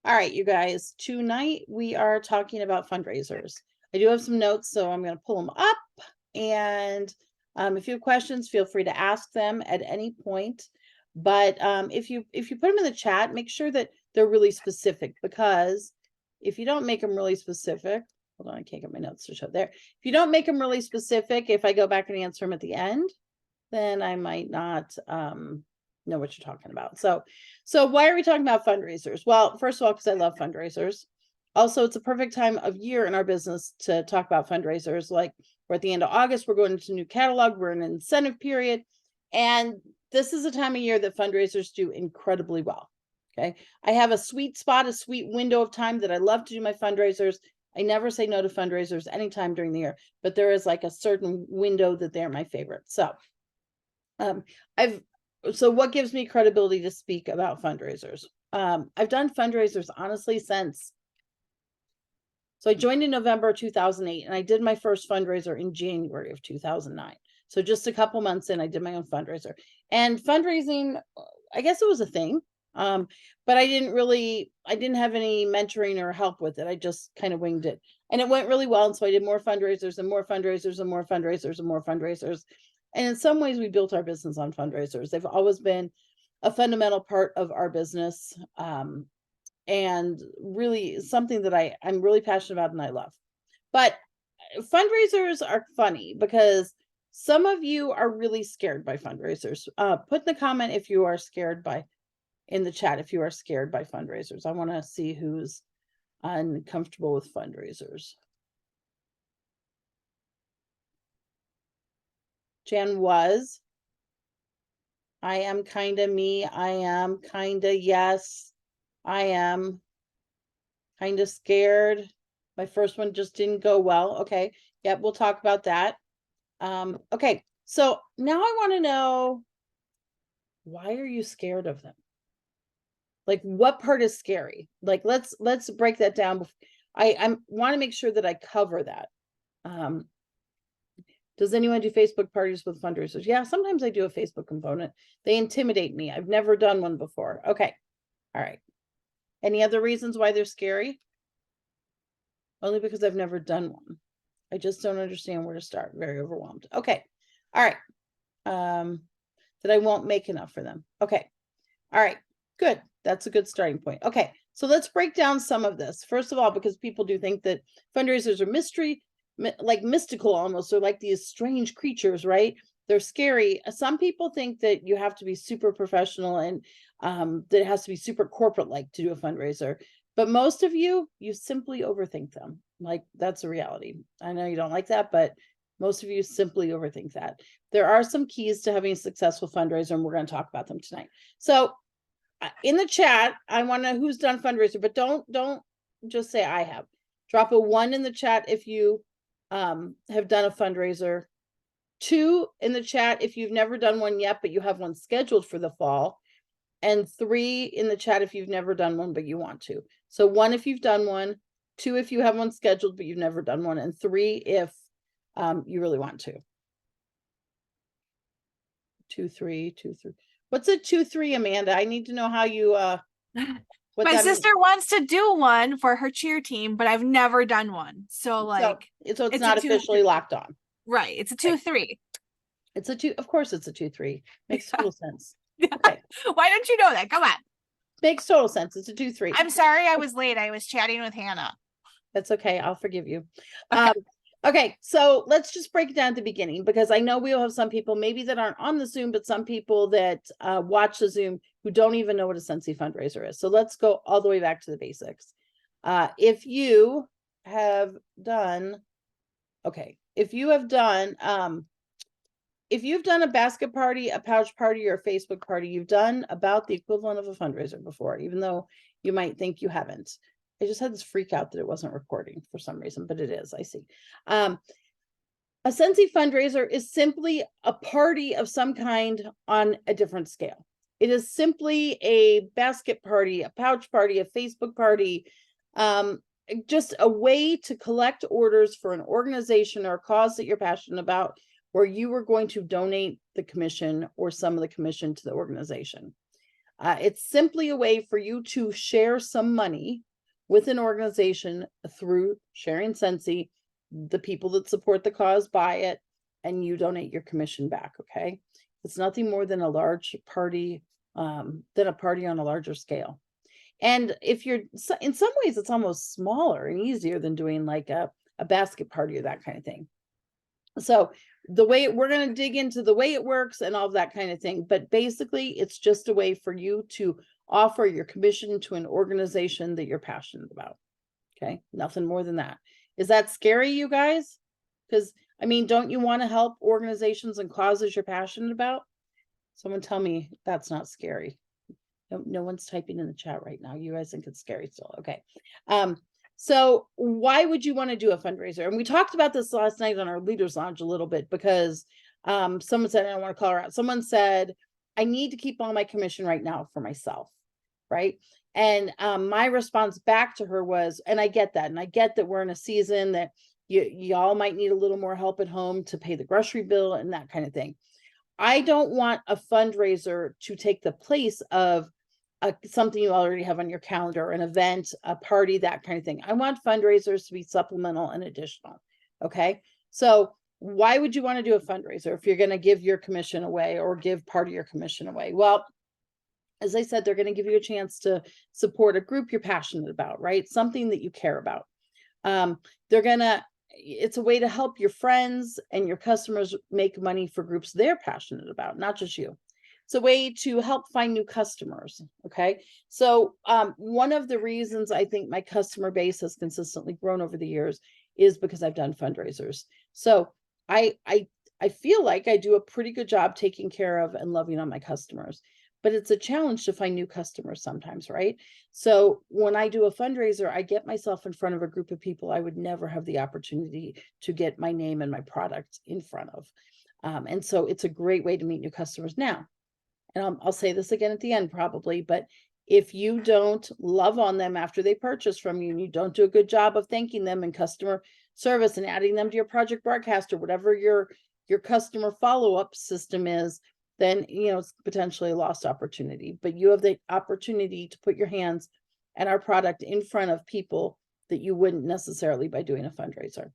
All right, you guys, tonight we are talking about fundraisers. I do have some notes, so I'm going to pull them up. And if you have questions, feel free to ask them at any point. But if you put them in the chat, make sure that they're really specific, because if you don't make them really specific, hold on, I can't get my notes to show there. If you don't make them really specific, if I go back and answer them at the end, then I might not know what you're talking about. So why are we talking about fundraisers? Well, first of all, because I love fundraisers. Also, it's a perfect time of year in our business to talk about fundraisers. Like, we're at the end of August, we're going into new catalog, we're in an incentive period, and this is a time of year that fundraisers do incredibly well. Okay, I have a sweet spot, a sweet window of time that I love to do my fundraisers. I never say no to fundraisers anytime during the year, but there is like a certain window that they're my favorite. So so what gives me credibility to speak about fundraisers? I've done fundraisers honestly since, so I joined in November 2008, and I did my first fundraiser in January of 2009. So just a couple months in, I did my own fundraiser. And fundraising, I guess it was a thing, but I didn't have any mentoring or help with it. I just kind of winged it, and it went really well. And so I did more fundraisers and more fundraisers and more fundraisers and more fundraisers. And in some ways, we built our business on fundraisers. They've always been a fundamental part of our business, and really something that I'm really passionate about and I love. But fundraisers are funny because some of you are really scared by fundraisers. Put in the comment if you are scared in the chat, if you are scared by fundraisers. I want to see who's uncomfortable with fundraisers. Jan was. I am kind of me. I am kind of yes. I am kind of scared. My first one just didn't go well. Okay. Yep, we'll talk about that. Okay. So now I want to know, why are you scared of them? Like, what part is scary? Like, let's break that down. I want to make sure that I cover that. Does anyone do Facebook parties with fundraisers? Yeah, sometimes I do a Facebook component. They intimidate me. I've never done one before. Okay. All right. Any other reasons why they're scary? Only because I've never done one. I just don't understand where to start. Very overwhelmed. Okay. All right. That I won't make enough for them. Okay. All right. Good. That's a good starting point. Okay. So let's break down some of this. First of all, because people do think that fundraisers are like mystical almost, or like these strange creatures, right? They're scary. Some people think that you have to be super professional and that it has to be super corporate like to do a fundraiser. But most of you simply overthink them. Like, that's a reality. I know you don't like that, but most of you simply overthink that. There are some keys to having a successful fundraiser, and we're going to talk about them tonight. So in the chat, I want to know who's done fundraiser, but don't just say I have. Drop a 1 in the chat if you have done a fundraiser. 2 in the chat if you've never done one yet, but you have one scheduled for the fall. And 3 in the chat if you've never done one, but you want to. So 1 if you've done one, 2 if you have one scheduled, but you've never done one, and 3 if you really want to. 2, 3, 2, 3. What's a 2, 3, Amanda? I need to know how you my sister wants to do one for her cheer team, but I've never done one. So it's not officially locked on. Right. It's a 2, 3. It's a 2. Of course it's a 2, 3. Makes total sense. Okay. Why don't you know that? Come on. Makes total sense. It's a 2, 3. I'm sorry I was late. I was chatting with Hannah. That's okay. I'll forgive you. Okay, so let's just break it down at the beginning, because I know we'll have some people maybe that aren't on the Zoom, but some people that watch the Zoom who don't even know what a Scentsy fundraiser is. So let's go all the way back to the basics. If you have done a basket party, a pouch party, or a Facebook party, you've done about the equivalent of a fundraiser before, even though you might think you haven't. I just had this freak out that it wasn't recording for some reason, but it is, I see. A Scentsy fundraiser is simply a party of some kind on a different scale. It is simply a basket party, a pouch party, a Facebook party, just a way to collect orders for an organization or a cause that you're passionate about, where you are going to donate the commission or some of the commission to the organization. It's simply a way for you to share some money with an organization through sharing Sensi. The people that support the cause buy it, and you donate your commission back. Okay, it's nothing more than a large party, than a party on a larger scale. And if you're in some ways, it's almost smaller and easier than doing like a basket party or that kind of thing. So the way we're going to dig into the way it works and all of that kind of thing, but basically it's just a way for you to offer your commission to an organization that you're passionate about. Okay, nothing more than that. Is that scary, you guys? Because I mean, don't you want to help organizations and causes you're passionate about? Someone tell me that's not scary. No one's typing in the chat right now. You guys think it's scary still. Okay. So why would you want to do a fundraiser? And we talked about this last night on our Leaders Lounge a little bit, because someone said, I don't want to call her out. Someone said, I need to keep all my commission right now for myself. Right. And my response back to her was, and I get that. And I get that we're in a season that y'all might need a little more help at home to pay the grocery bill and that kind of thing. I don't want a fundraiser to take the place of something you already have on your calendar, an event, a party, that kind of thing. I want fundraisers to be supplemental and additional. Okay. So why would you want to do a fundraiser if you're going to give your commission away or give part of your commission away? Well, as I said, they're going to give you a chance to support a group you're passionate about, right? Something that you care about. It's a way to help your friends and your customers make money for groups they're passionate about, not just you. It's a way to help find new customers. Okay. So one of the reasons I think my customer base has consistently grown over the years is because I've done fundraisers. So I feel like I do a pretty good job taking care of and loving on my customers, but it's a challenge to find new customers sometimes, right? So when I do a fundraiser, I get myself in front of a group of people I would never have the opportunity to get my name and my product in front of. And so it's a great way to meet new customers. Now, and I'll say this again at the end probably, but if you don't love on them after they purchase from you and you don't do a good job of thanking them in customer service and adding them to your project broadcast or whatever your customer follow-up system is, then it's potentially a lost opportunity. But you have the opportunity to put your hands and our product in front of people that you wouldn't necessarily by doing a fundraiser.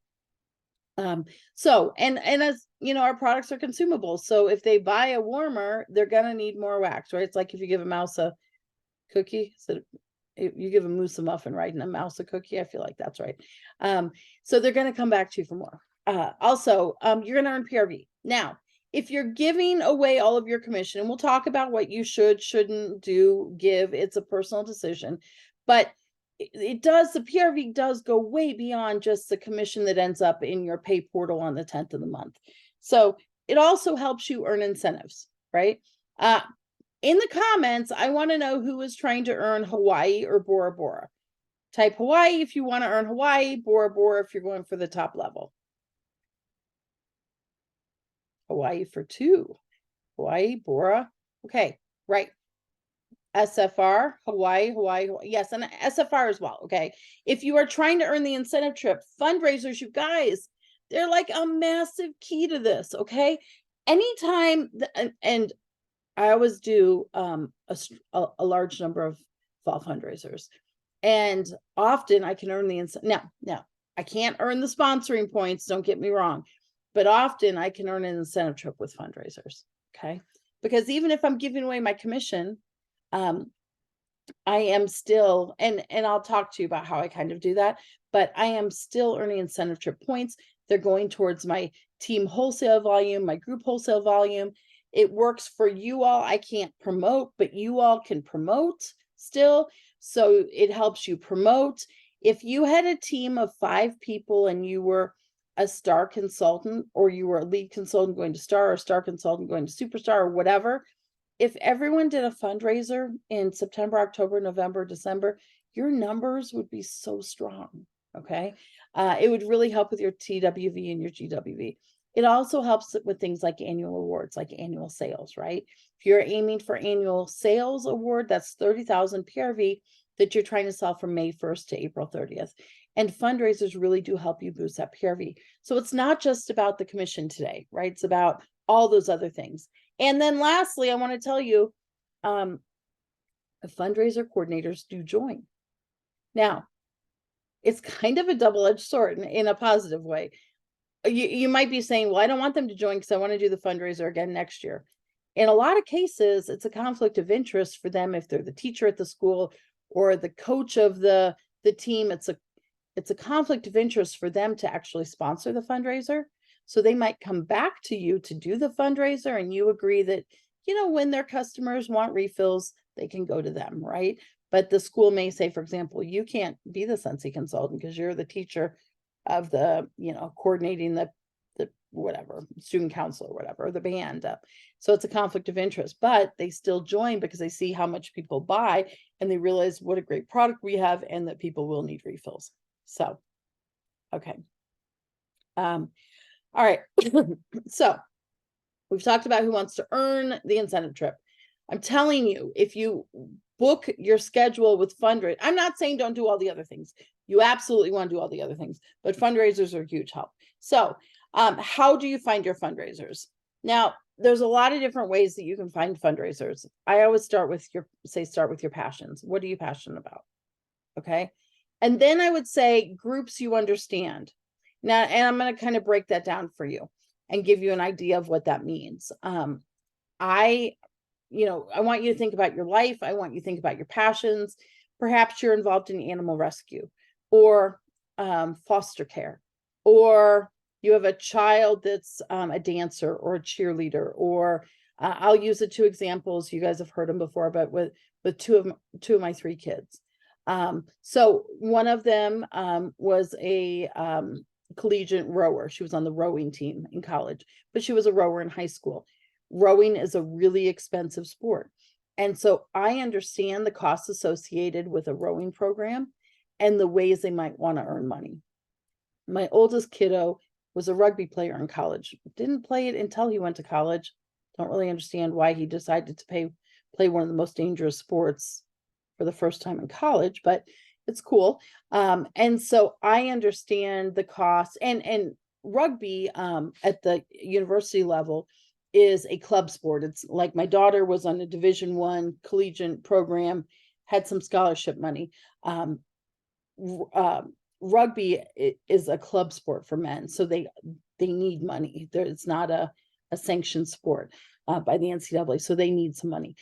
So as our products are consumable. So if they buy a warmer, they're gonna need more wax, right? It's like if you give a mouse a cookie, so you give a moose a muffin, right? And a mouse a cookie. I feel like that's right. So they're gonna come back to you for more. Also, you're gonna earn PRV. Now, if you're giving away all of your commission, and we'll talk about what you shouldn't give, it's a personal decision, but the PRV does go way beyond just the commission that ends up in your pay portal on the 10th of the month. So it also helps you earn incentives, right? In the comments, I want to know who is trying to earn Hawaii or Bora Bora. Type Hawaii if you want to earn Hawaii, Bora Bora if you're going for the top level. Hawaii for 2. Hawaii, Bora. Okay, right. SFR, Hawaii. Yes, and SFR as well. Okay. If you are trying to earn the incentive trip, fundraisers, you guys, they're like a massive key to this. Okay. Anytime, and I always do a large number of fall fundraisers, and often I can earn the incentive. Now, I can't earn the sponsoring points. Don't get me wrong, but often I can earn an incentive trip with fundraisers. Okay. Because even if I'm giving away my commission, I am still, and I'll talk to you about how I kind of do that, but I am still earning incentive trip points. They're going towards my team wholesale volume, my group wholesale volume. It works for you all. I can't promote, but you all can promote still. So it helps you promote. If you had a team of 5 people and you were a star consultant, or you were a lead consultant going to star, or a star consultant going to superstar, or whatever, if everyone did a fundraiser in September, October, November, December, your numbers would be so strong. Okay. It would really help with your TWV and your GWV. It also helps with things like annual awards, like annual sales, right? If you're aiming for annual sales award, that's 30,000 PRV that you're trying to sell from May 1st to April 30th. And fundraisers really do help you boost that PRV. So it's not just about the commission today, right? It's about all those other things. And then lastly, I want to tell you, fundraiser coordinators do join. Now, it's kind of a double-edged sword in a positive way. You might be saying, well, I don't want them to join because I want to do the fundraiser again next year. In a lot of cases, it's a conflict of interest for them if they're the teacher at the school or the coach of the team. It's a conflict of interest for them to actually sponsor the fundraiser. So they might come back to you to do the fundraiser, and you agree that, when their customers want refills, they can go to them, right? But the school may say, for example, you can't be the Sensi consultant because you're the teacher of the, coordinating the whatever, student council or whatever, or the band. So it's a conflict of interest, but they still join because they see how much people buy and they realize what a great product we have and that people will need refills. So, okay. All right. So we've talked about who wants to earn the incentive trip. I'm telling you, if you book your schedule with fundraising, I'm not saying don't do all the other things. You absolutely want to do all the other things, but fundraisers are a huge help. So how do you find your fundraisers? Now, there's a lot of different ways that you can find fundraisers. I always start with your passions. What are you passionate about? Okay. And then I would say groups you understand. Now, and I'm going to kind of break that down for you and give you an idea of what that means. I want you to think about your life. I want you to think about your passions. Perhaps you're involved in animal rescue or foster care, or you have a child that's a dancer or a cheerleader, or I'll use the two examples. You guys have heard them before, but with two of my three kids. So one of them was a collegiate rower. She was on the rowing team in college, but she was a rower in high school. Rowing is a really expensive sport. And so I understand the costs associated with a rowing program and the ways they might want to earn money. My oldest kiddo was a rugby player in college. Didn't play it until he went to college. Don't really understand why he decided to play one of the most dangerous sports for the first time in college, but it's cool. And so I understand the cost, and rugby at the university level is a club sport. It's like my daughter was on a Division I collegiate program, had some scholarship money. Rugby is a club sport for men, so they need money. It's not a sanctioned sport by the NCAA, so they need some money.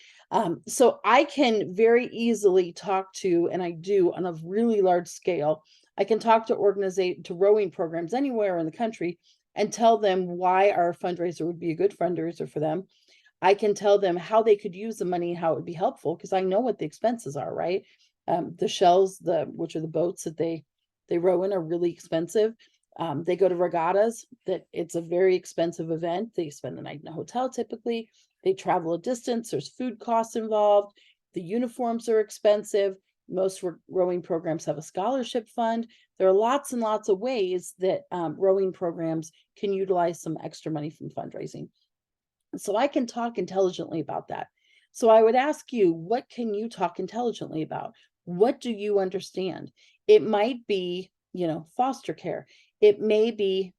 So I can very easily talk to, and I do on a really large scale, I can talk to rowing programs anywhere in the country and tell them why our fundraiser would be a good fundraiser for them. I can tell them how they could use the money and how it would be helpful, because I know what the expenses are, right? The shells, which are the boats that they row in, are really expensive. They go to regattas, that it's a very expensive event. They spend the night in a hotel typically. They travel a distance. There's food costs involved. The uniforms are expensive. Most rowing programs have a scholarship fund. There are lots and lots of ways that rowing programs can utilize some extra money from fundraising. So I can talk intelligently about that. So I would ask you, what can you talk intelligently about? What do you understand? It might be, foster care. It may be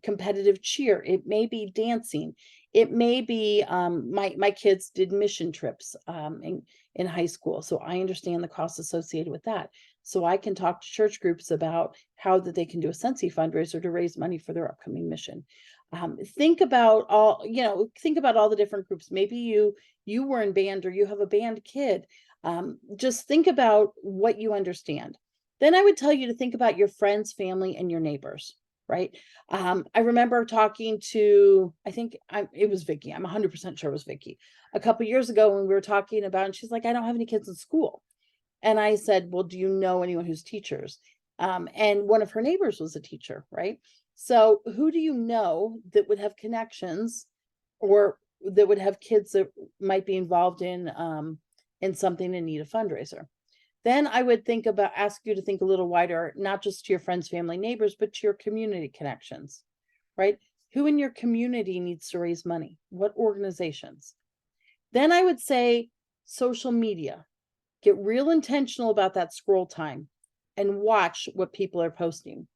competitive cheer. It may be dancing. It may be my kids did mission trips in high school, so I understand the costs associated with that. So I can talk to church groups about how that they can do a Sensi fundraiser to raise money for their upcoming mission. Think about all the different groups. Maybe you were in band, or you have a band kid. Just think about what you understand. Then I would tell you to think about your friends, family, and your neighbors, right? I remember talking to, it was Vicky. I'm 100% sure it was Vicky. A couple years ago when we were talking about, and she's like, I don't have any kids in school. And I said, well, do you know anyone who's teachers? And one of her neighbors was a teacher, right? So who do you know that would have connections, or that would have kids that might be involved in something and need a fundraiser? Then I would ask you to think a little wider, not just to your friends, family, neighbors, but to your community connections, right? Who in your community needs to raise money? What organizations? Then I would say social media. Get real intentional about that scroll time and watch what people are posting.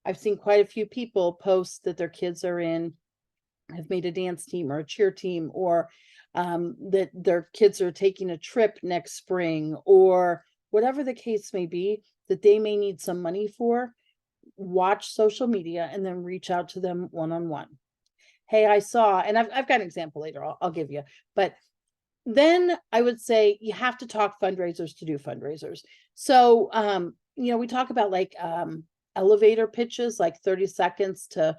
I've seen quite a few people post that their kids have made a dance team or a cheer team, or that their kids are taking a trip next spring, or whatever the case may be, that they may need some money for, watch social media and then reach out to them one-on-one. Hey, I saw, and I've got an example later, I'll give you, but then I would say you have to talk fundraisers to do fundraisers. So, we talk about like elevator pitches, like 30 seconds to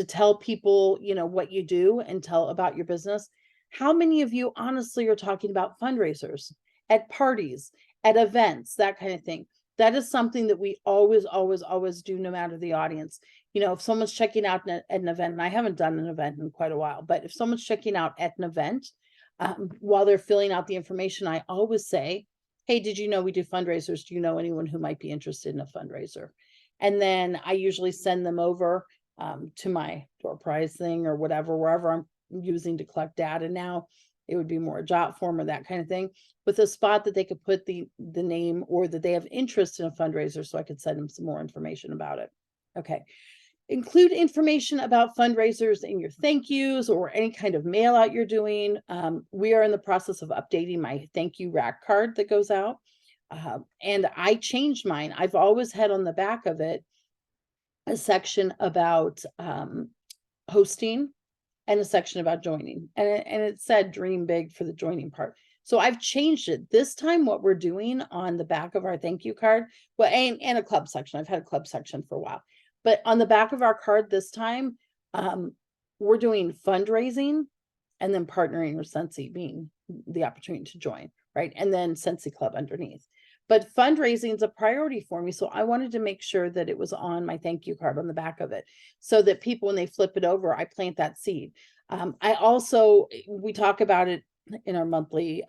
tell people, what you do and tell about your business. How many of you honestly are talking about fundraisers at parties, at events, that kind of thing? That is something that we always, always, always do, no matter the audience. If someone's checking out an event, and I haven't done an event in quite a while, but if someone's checking out at an event, while they're filling out the information, I always say, hey, did you know we do fundraisers? Do you know anyone who might be interested in a fundraiser? And then I usually send them over to my door prize thing or whatever, wherever I'm using to collect data now. It would be more a jot form or that kind of thing, with a spot that they could put the name, or that they have interest in a fundraiser, so I could send them some more information about it. Okay. Include information about fundraisers in your thank yous or any kind of mail out you're doing. We are in the process of updating my thank you rack card that goes out. And I changed mine. I've always had on the back of it a section about hosting and a section about joining. And it said dream big for the joining part. So I've changed it. This time what we're doing on the back of our thank you card, well, and a club section. I've had a club section for a while. But on the back of our card this time, we're doing fundraising and then partnering with Sensi being the opportunity to join, right? And then Sensi Club underneath. But fundraising is a priority for me. So I wanted to make sure that it was on my thank you card on the back of it, so that people, when they flip it over, I plant that seed. We talk about it in our monthly,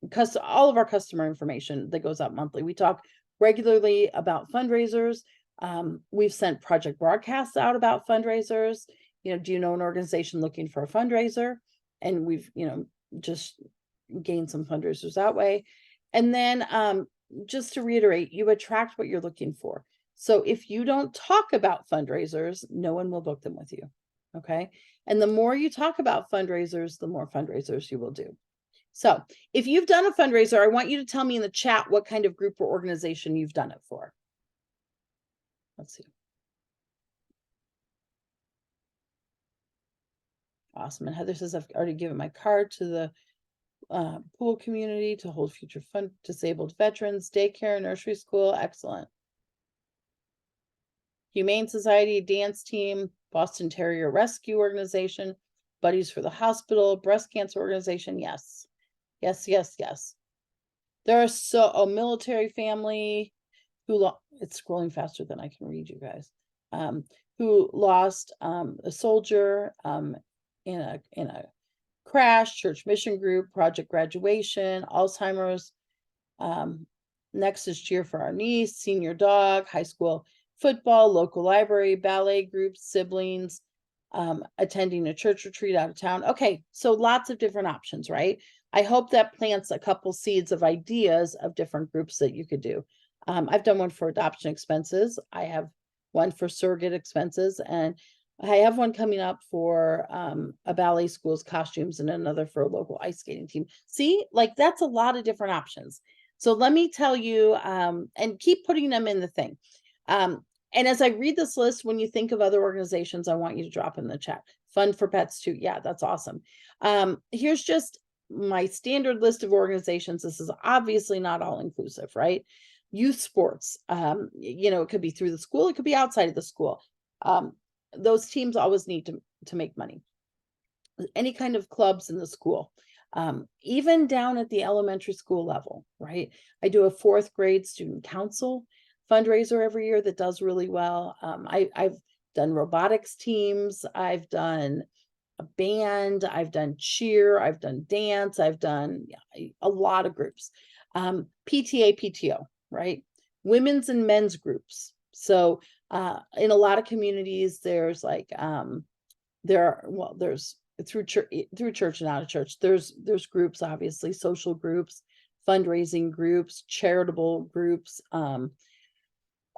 because all of our customer information that goes out monthly. We talk regularly about fundraisers. We've sent project broadcasts out about fundraisers. Do you know an organization looking for a fundraiser? And we've, just gained some fundraisers that way. And then just to reiterate, you attract what you're looking for. So if you don't talk about fundraisers, no one will book them with you. Okay. And the more you talk about fundraisers, the more fundraisers you will do. So if you've done a fundraiser, I want you to tell me in the chat what kind of group or organization you've done it for. Let's see. Awesome. And Heather says, I've already given my card to the pool community to hold future fund disabled veterans, daycare, nursery school. Excellent. Humane Society, dance team, Boston Terrier Rescue Organization, Buddies for the Hospital, breast cancer organization. Yes. Yes, yes, yes. There are a military family who it's scrolling faster than I can read, you guys. Who lost a soldier in a crash, church mission group, project graduation, Alzheimer's. Next is cheer for our niece, senior dog, high school football, local library, ballet groups, siblings, attending a church retreat out of town. Okay, so lots of different options, right? I hope that plants a couple seeds of ideas of different groups that you could do. I've done one for adoption expenses. I have one for surrogate expenses, and I have one coming up for a ballet school's costumes, and another for a local ice skating team. See, like that's a lot of different options. So let me tell you, and keep putting them in the thing. And as I read this list, when you think of other organizations, I want you to drop in the chat. Fund for Pets too. Yeah, that's awesome. Here's just my standard list of organizations. This is obviously not all inclusive, right? Youth sports, it could be through the school, it could be outside of the school. Those teams always need to make money. Any kind of clubs in the school, even down at the elementary school level, right? I do a 4th grade student council fundraiser every year that does really well. I've done robotics teams, I've done a band, I've done cheer, I've done dance, I've done a lot of groups. PTA, PTO, right? Women's and men's groups. So in a lot of communities, there's like there's through church and out of church, there's groups, obviously, social groups, fundraising groups, charitable groups,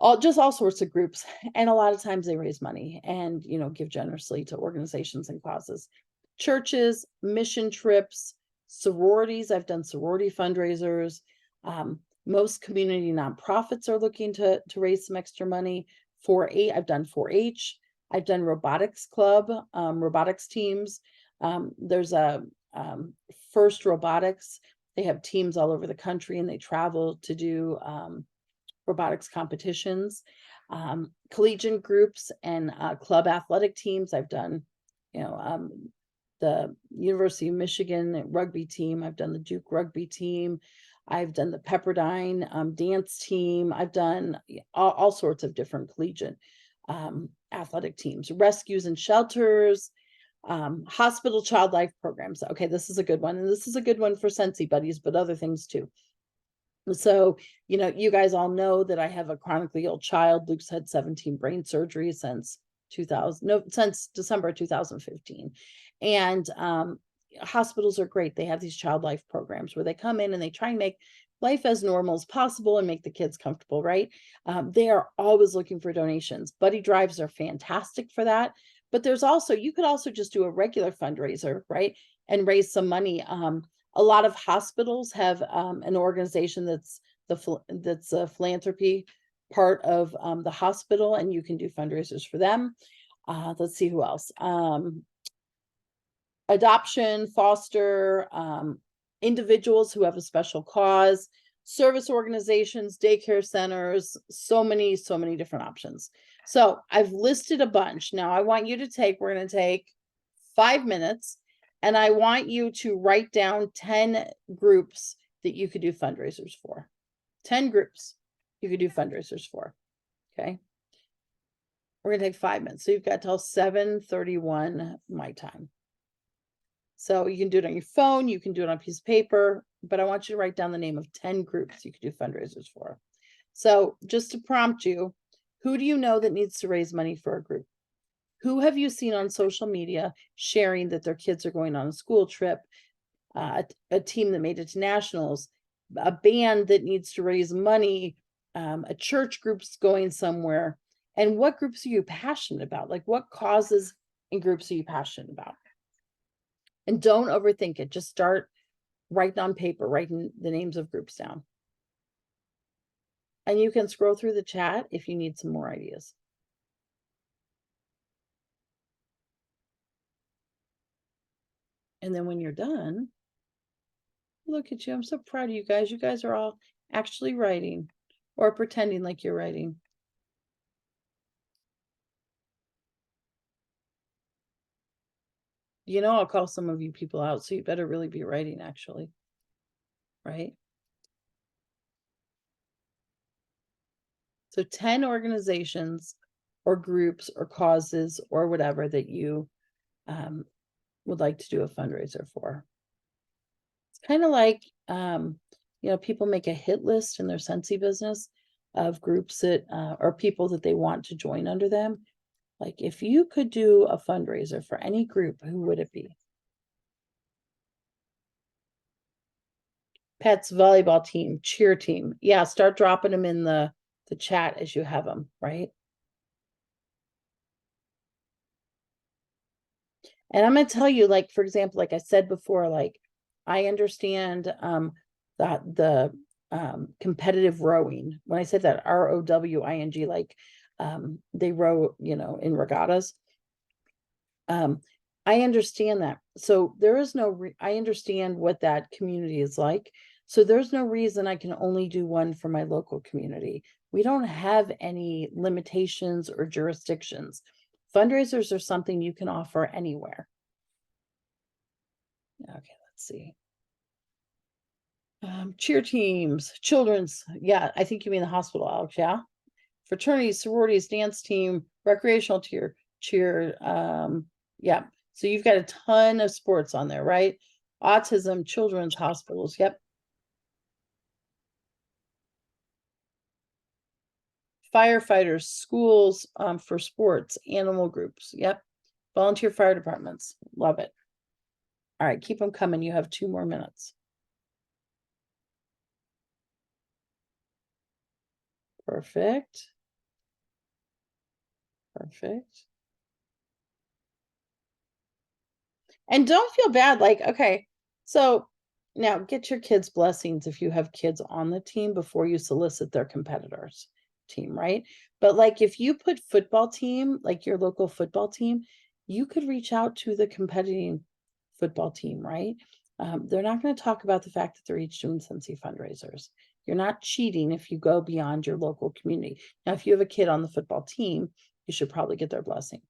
all sorts of groups. And a lot of times they raise money and give generously to organizations and causes. churches, mission trips, sororities. I've done sorority fundraisers. Most community nonprofits are looking to raise some extra money. 4-H, I've done 4-H. I've done robotics club, robotics teams. There's a First Robotics. They have teams all over the country and they travel to do robotics competitions. Collegiate groups and club athletic teams. I've done, the University of Michigan rugby team. I've done the Duke rugby team. I've done the Pepperdine dance team. I've done all sorts of different collegiate athletic teams, rescues and shelters, hospital child life programs. Okay, this is a good one. And this is a good one for Sensi Buddies, but other things too. So, you guys all know that I have a chronically ill child. Luke's had 17 brain surgeries since December 2015. And hospitals are great. They have these child life programs where they come in and they try and make life as normal as possible and make the kids comfortable, right? They are always looking for donations. Buddy drives are fantastic for that. But you could also just do a regular fundraiser, right? And raise some money. A lot of hospitals have an organization that's a philanthropy part of the hospital, and you can do fundraisers for them. Let's see who else. Adoption, foster, individuals who have a special cause, service organizations, daycare centers, so many different options. So I've listed a bunch. Now we're going to take 5 minutes. And I want you to write down 10 groups that you could do fundraisers for. 10 groups you could do fundraisers for. Okay. We're going to take 5 minutes. So you've got till 7:31 my time. So you can do it on your phone. You can do it on a piece of paper. But I want you to write down the name of 10 groups you could do fundraisers for. So just to prompt you, who do you know that needs to raise money for a group? Who have you seen on social media sharing that their kids are going on a school trip, a team that made it to nationals, a band that needs to raise money, a church group's going somewhere? And what groups are you passionate about? Like, what causes and groups are you passionate about? And don't overthink it. Just start writing on paper, writing the names of groups down. And you can scroll through the chat if you need some more ideas. And then when you're done, look at you. I'm so proud of you guys. You guys are all actually writing or pretending like you're writing. I'll call some of you people out, so you better really be writing, actually. Right? So 10 organizations or groups or causes or whatever that you would like to do a fundraiser for. It's kind of like, people make a hit list in their Sensi business of groups that or people that they want to join under them. Like, if you could do a fundraiser for any group, who would it be? Pets, volleyball team, cheer team. Yeah, start dropping them in the chat as you have them, right? And I'm going to tell you, like, for example, like I said before, like, I understand that the competitive rowing. When I said that, ROWING, like they row, in regattas. I understand that. So there is I understand what that community is like. So there's no reason I can only do one for my local community. We don't have any limitations or jurisdictions. Fundraisers are something you can offer anywhere. Okay, let's see. Cheer teams, children's. Yeah, I think you mean the hospital, Alex. Yeah. Fraternities, sororities, dance team, recreational cheer. Yeah. So you've got a ton of sports on there, right? Autism, children's hospitals. Yep. Firefighters, schools for sports, animal groups. Yep. Volunteer fire departments. Love it. All right, keep them coming. You have 2 more minutes. Perfect. Perfect. And don't feel bad. Like, okay, so now get your kids' blessings if you have kids on the team before you solicit their competitors' team, right? But like if you put football team, like your local football team, you could reach out to the competing football team, right? They're not going to talk about the fact that they're each doing Cincy fundraisers. You're not cheating if you go beyond your local community. Now, if you have a kid on the football team, you should probably get their blessing.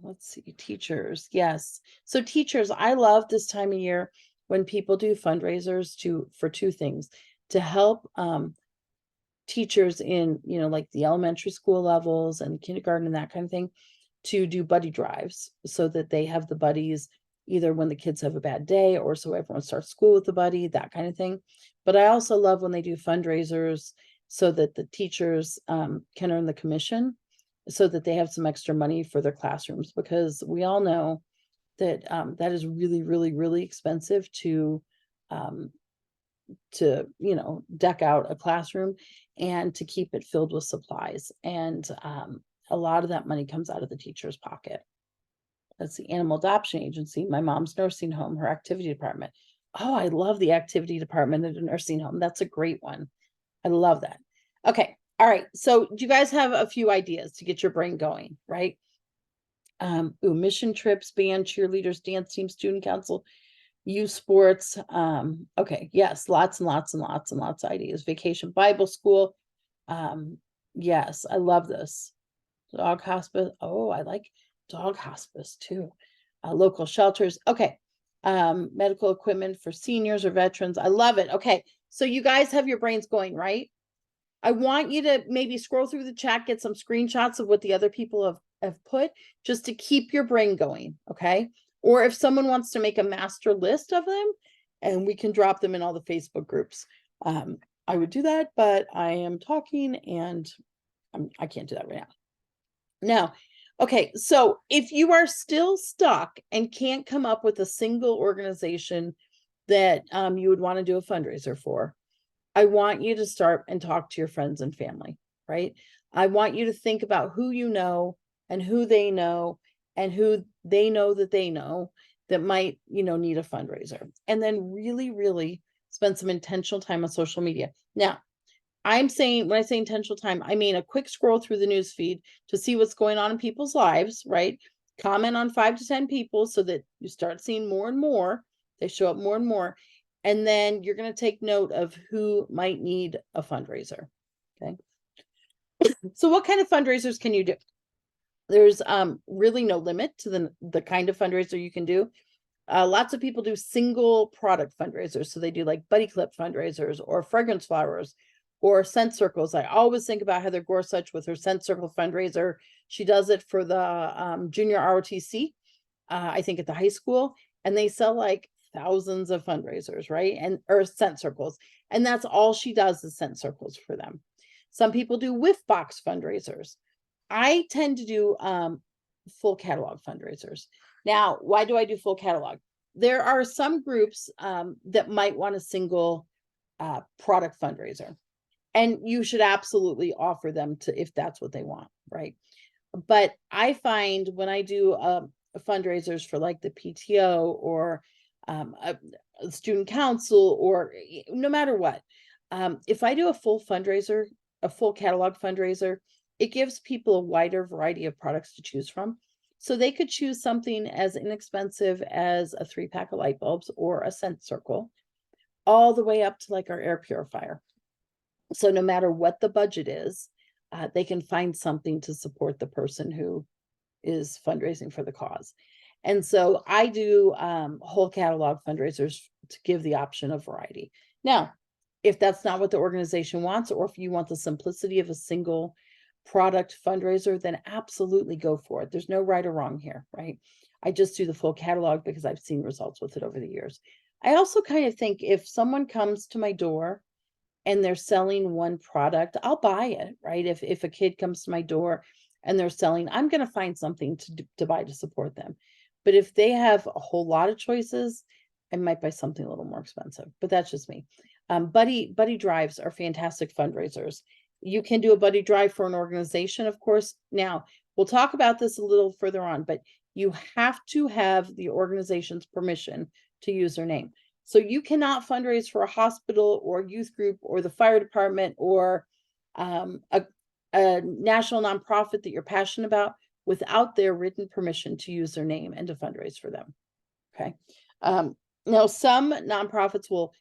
Let's see, teachers. Yes. So teachers, I love this time of year when people do fundraisers for two things: to help teachers in, like the elementary school levels and kindergarten and that kind of thing, to do buddy drives so that they have the buddies either when the kids have a bad day or so everyone starts school with the buddy, that kind of thing. But I also love when they do fundraisers so that the teachers can earn the commission so that they have some extra money for their classrooms, because we all know that that is really, really, really expensive to deck out a classroom and to keep it filled with supplies. And a lot of that money comes out of the teacher's pocket. That's the Animal Adoption Agency, my mom's nursing home, her activity department. Oh, I love the activity department at a nursing home. That's a great one. I love that. Okay. All right. So do you guys have a few ideas to get your brain going, right? Mission trips, band, cheerleaders, dance team, student council, youth sports. Okay. Yes. Lots and lots and lots and lots of ideas. Vacation Bible school. Yes. I love this. Dog hospice. Oh, I like dog hospice too. Local shelters. Okay. Medical equipment for seniors or veterans. I love it. Okay. So you guys have your brains going, right? I want you to maybe scroll through the chat, get some screenshots of what the other people have put, just to keep your brain going. Okay. Or if someone wants to make a master list of them and we can drop them in all the Facebook groups, I would do that, but I am talking and I can't do that right now. Now, okay, so if you are still stuck and can't come up with a single organization that you would want to do a fundraiser for, I want you to start and talk to your friends and family, right? I want you to think about who you know and who they know and who they know that might, need a fundraiser. And then really, really spend some intentional time on social media. Now, I'm saying, when I say intentional time, I mean a quick scroll through the news feed to see what's going on in people's lives, right? Comment on 5 to 10 people so that you start seeing more and more. They show up more and more. And then you're going to take note of who might need a fundraiser. Okay. So what kind of fundraisers can you do? There's really no limit to the kind of fundraiser you can do. Lots of people do single product fundraisers. So they do like buddy clip fundraisers or fragrance flowers or scent circles. I always think about Heather Gorsuch with her scent circle fundraiser. She does it for the junior ROTC, I think at the high school, and they sell like thousands of fundraisers, right? Or scent circles. And that's all she does is scent circles for them. Some people do whiff box fundraisers. I tend to do full catalog fundraisers. Now, why do I do full catalog? There are some groups that might want a single product fundraiser, and you should absolutely offer them to if that's what they want, right? But I find when I do fundraisers for like the PTO or a student council or no matter what, if I do a full fundraiser, a full catalog fundraiser, it gives people a wider variety of products to choose from. So they could choose something as inexpensive as a 3-pack of light bulbs or a scent circle, all the way up to like our air purifier. So no matter what the budget is, they can find something to support the person who is fundraising for the cause. And so I do whole catalog fundraisers to give the option of variety. Now, if that's not what the organization wants, or if you want the simplicity of a single product fundraiser, then absolutely go for it. There's no right or wrong here, right? I just do the full catalog because I've seen results with it over the years. I also kind of think if someone comes to my door and they're selling one product, I'll buy it, right? If a kid comes to my door and they're selling, I'm going to find something to buy to support them. But if they have a whole lot of choices, I might buy something a little more expensive, but that's just me. Buddy drives are fantastic fundraisers. You can do a buddy drive for an organization, of course. Now, We'll talk about this a little further on, but you have to have the organization's permission to use their name. So you cannot fundraise for a hospital or youth group or the fire department or a national nonprofit that you're passionate about without their written permission to use their name and to fundraise for them. Okay. Now, some nonprofits will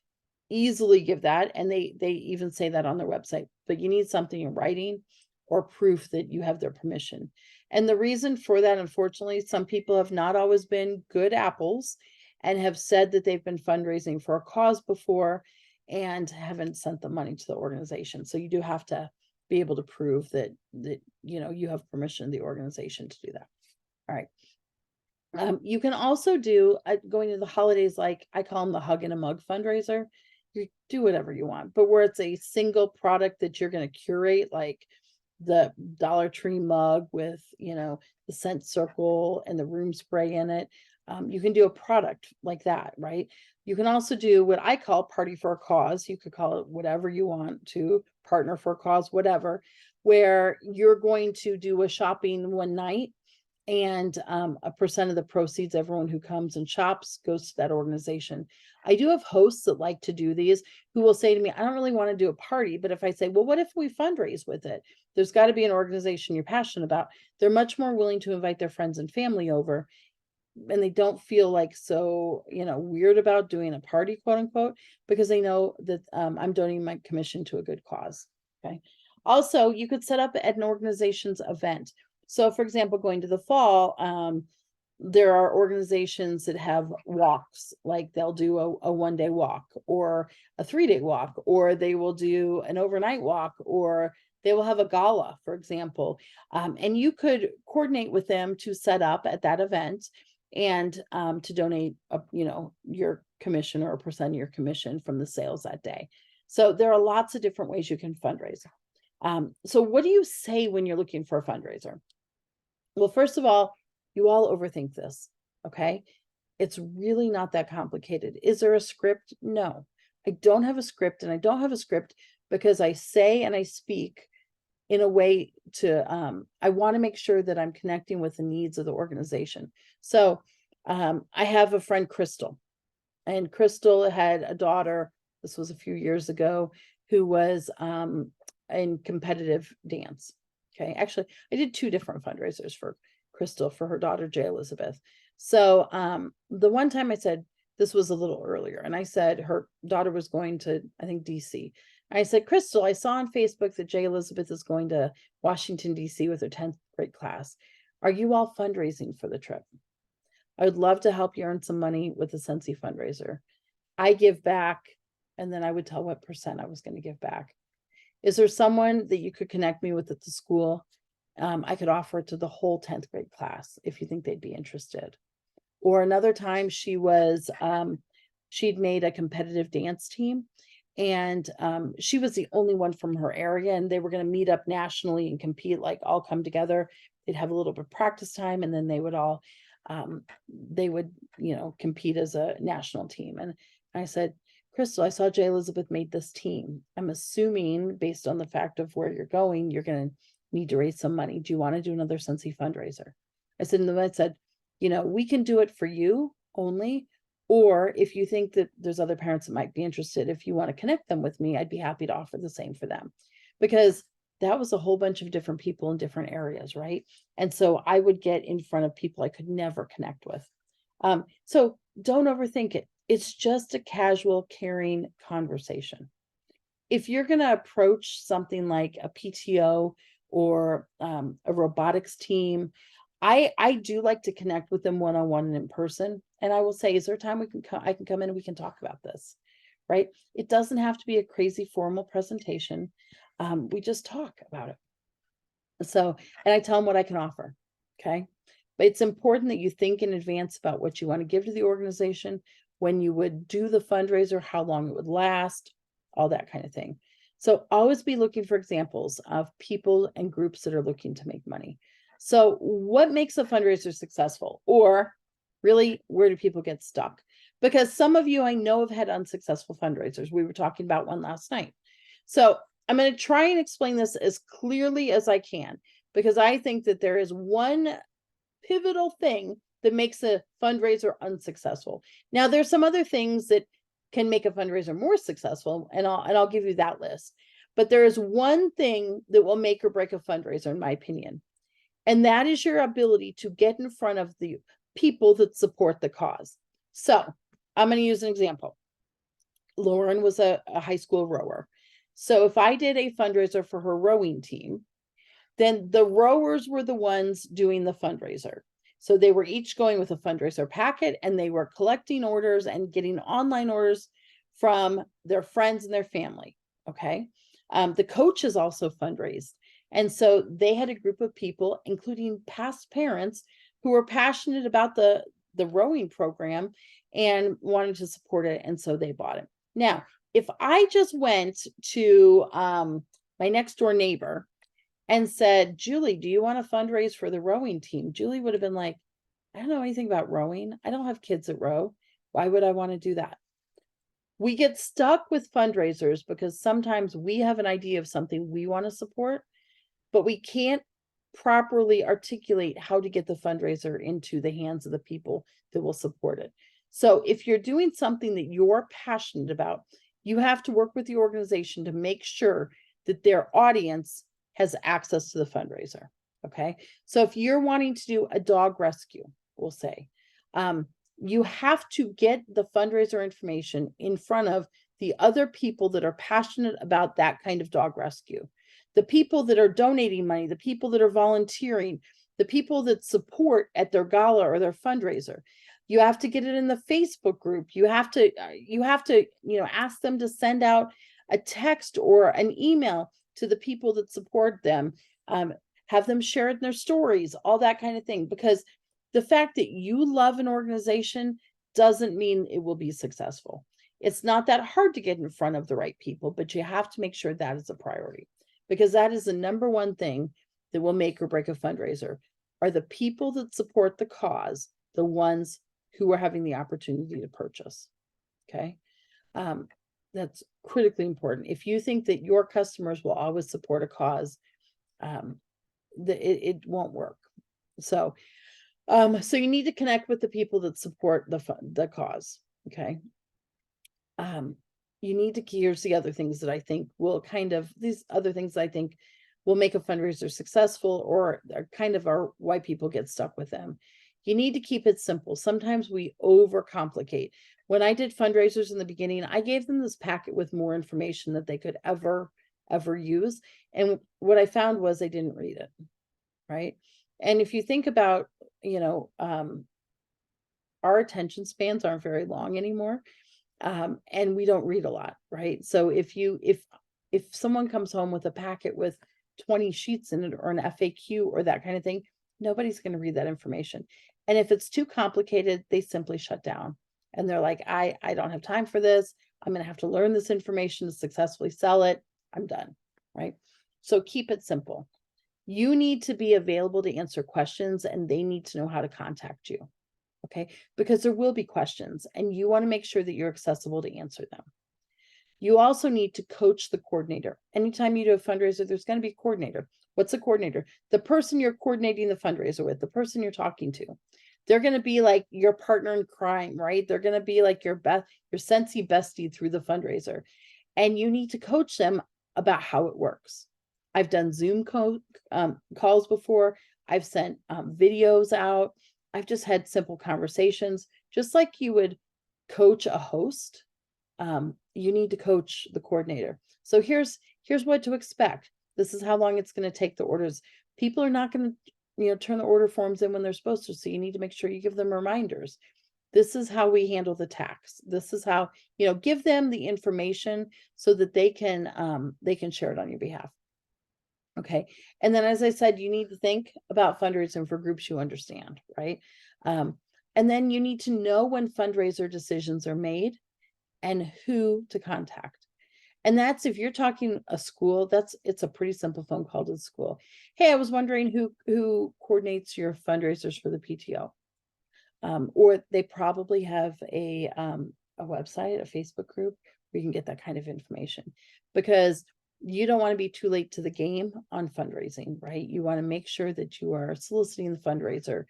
easily give that, and they even say that on their website, but you need something in writing or proof that you have their permission. And the reason for that, unfortunately, some people have not always been good apples and have said that they've been fundraising for a cause before and haven't sent the money to the organization. So you do have to be able to prove that you have permission of the organization to do that. All right. You can also do going to the holidays, like I call them the hug and a mug fundraiser. You do whatever you want, but where it's a single product that you're going to curate, like the Dollar Tree mug with, the scent circle and the room spray in it. You can do a product like that, right? You can also do what I call party for a cause. You could call it whatever you want to, partner for a cause, whatever, where you're going to do a shopping one night and a percent of the proceeds, everyone who comes and shops goes to that organization. I do have hosts that like to do these who will say to me, I don't really want to do a party, but if I say, well, what if we fundraise with it? There's got to be an organization you're passionate about. They're much more willing to invite their friends and family over, and they don't feel like so, weird about doing a party, quote unquote, because they know that I'm donating my commission to a good cause. Okay. Also, you could set up at an organization's event. So, for example, going to the fall, there are organizations that have walks, like they'll do a 1-day walk or a 3-day walk, or they will do an overnight walk, or they will have a gala, for example. And you could coordinate with them to set up at that event and to donate, your commission or a percent of your commission from the sales that day. So there are lots of different ways you can fundraise. So what do you say when you're looking for a fundraiser? Well, first of all, you all overthink this, okay? It's really not that complicated. Is there a script? No, I don't have a script, and I don't have a script because I say and I speak in a way to, I want to make sure that I'm connecting with the needs of the organization. So I have a friend, Crystal, and Crystal had a daughter, this was a few years ago, who was in competitive dance. Okay, actually, I did 2 different fundraisers for Crystal for her daughter, J. Elizabeth. So the one time I said, this was a little earlier, and I said her daughter was going to, I think, DC. I said, Crystal, I saw on Facebook that J. Elizabeth is going to Washington, DC with her 10th grade class. Are you all fundraising for the trip? I would love to help you earn some money with the Sensi fundraiser. I give back, and then I would tell what percent I was going to give back. Is there someone that you could connect me with at the school? I could offer it to the whole 10th grade class if you think they'd be interested. Or another time she was, she'd made a competitive dance team, and she was the only one from her area, and they were going to meet up nationally and compete, like all come together. They'd have a little bit of practice time, and then they would all, compete as a national team. And I said, Crystal, I saw J. Elizabeth made this team. I'm assuming based on the fact of where you're going to need to raise some money. Do you want to do another Sensi fundraiser? I said, and then I said, we can do it for you only, or if you think that there's other parents that might be interested, if you want to connect them with me, I'd be happy to offer the same for them, because that was a whole bunch of different people in different areas, right? And so I would get in front of people I could never connect with. So don't overthink it. It's just a casual, caring conversation. If you're going to approach something like a PTO or a robotics team, I do like to connect with them one-on-one and in person. And I will say, is there a time I can come in and we can talk about this, right? It doesn't have to be a crazy formal presentation. We just talk about it. So, and I tell them what I can offer. Okay. But it's important that you think in advance about what you want to give to the organization, when you would do the fundraiser, how long it would last, all that kind of thing. So always be looking for examples of people and groups that are looking to make money. So what makes a fundraiser successful? Or really, where do people get stuck? Because some of you I know have had unsuccessful fundraisers. We were talking about one last night. So I'm going to try and explain this as clearly as I can, because I think that there is one pivotal thing that makes a fundraiser unsuccessful. Now, there's some other things that can make a fundraiser more successful, and I'll give you that list. But there is one thing that will make or break a fundraiser, in my opinion, and that is your ability to get in front of the people that support the cause. So I'm going to use an example. Lauren was a high school rower. So if I did a fundraiser for her rowing team, then the rowers were the ones doing the fundraiser. So they were each going with a fundraiser packet, and they were collecting orders and getting online orders from their friends and their family. Okay. The coaches also fundraised. And so they had a group of people, including past parents, who were passionate about the rowing program and wanted to support it. And so they bought it. Now, if I just went to my next door neighbor and said, Julie, do you want to fundraise for the rowing team? Julie would have been like, I don't know anything about rowing. I don't have kids that row. Why would I want to do that? We get stuck with fundraisers because sometimes we have an idea of something we want to support, but we can't properly articulate how to get the fundraiser into the hands of the people that will support it. So if you're doing something that you're passionate about, you have to work with the organization to make sure that their audience has access to the fundraiser. Okay. So if you're wanting to do a dog rescue, we'll say, you have to get the fundraiser information in front of the other people that are passionate about that kind of dog rescue. The people that are donating money, the people that are volunteering, the people that support at their gala or their fundraiser. You have to get it in the Facebook group. You have to, ask them to send out a text or an email to the people that support them. Have them share it in their stories, all that kind of thing. Because the fact that you love an organization doesn't mean it will be successful. It's not that hard to get in front of the right people, but you have to make sure that is a priority, because that is the number one thing that will make or break a fundraiser. Are the people that support the cause the ones who are having the opportunity to purchase? Okay. That's critically important. If you think that your customers will always support a cause, it won't work. So you need to connect with the people that support the cause. Okay. You need to, here's the other things that I think will these other things I think will make a fundraiser successful, or are why people get stuck with them. You need to keep it simple. Sometimes we overcomplicate. When I did fundraisers in the beginning, I gave them this packet with more information that they could ever use. And what I found was they didn't read it. Right. And if you think about, our attention spans aren't very long anymore. And we don't read a lot, right? So if someone comes home with a packet with 20 sheets in it, or an FAQ or that kind of thing, nobody's going to read that information. And if it's too complicated, they simply shut down. And they're like, I don't have time for this. I'm going to have to learn this information to successfully sell it. I'm done, right? So keep it simple. You need to be available to answer questions, and they need to know how to contact you. Okay, because there will be questions, and you want to make sure that you're accessible to answer them. You also need to coach the coordinator. Anytime you do a fundraiser, there's going to be a coordinator. What's a coordinator? The person you're coordinating the fundraiser with, the person you're talking to. They're going to be like your partner in crime, right? They're going to be like your Scentsy bestie through the fundraiser. And you need to coach them about how it works. I've done Zoom calls before. I've sent videos out. I've just had simple conversations, just like you would coach a host. You need to coach the coordinator. So here's what to expect. This is how long it's going to take the orders. People are not going to, turn the order forms in when they're supposed to. So you need to make sure you give them reminders. This is how we handle the tax. This is how, give them the information so that they can share it on your behalf. Okay. And then, as I said, you need to think about fundraising for groups you understand, right? And then you need to know when fundraiser decisions are made and who to contact. And that's, if you're talking a school, it's a pretty simple phone call to the school. Hey, I was wondering who coordinates your fundraisers for the PTO. Or they probably have a website, a Facebook group where you can get that kind of information. Because you don't want to be too late to the game on fundraising, right? You want to make sure that you are soliciting the fundraiser,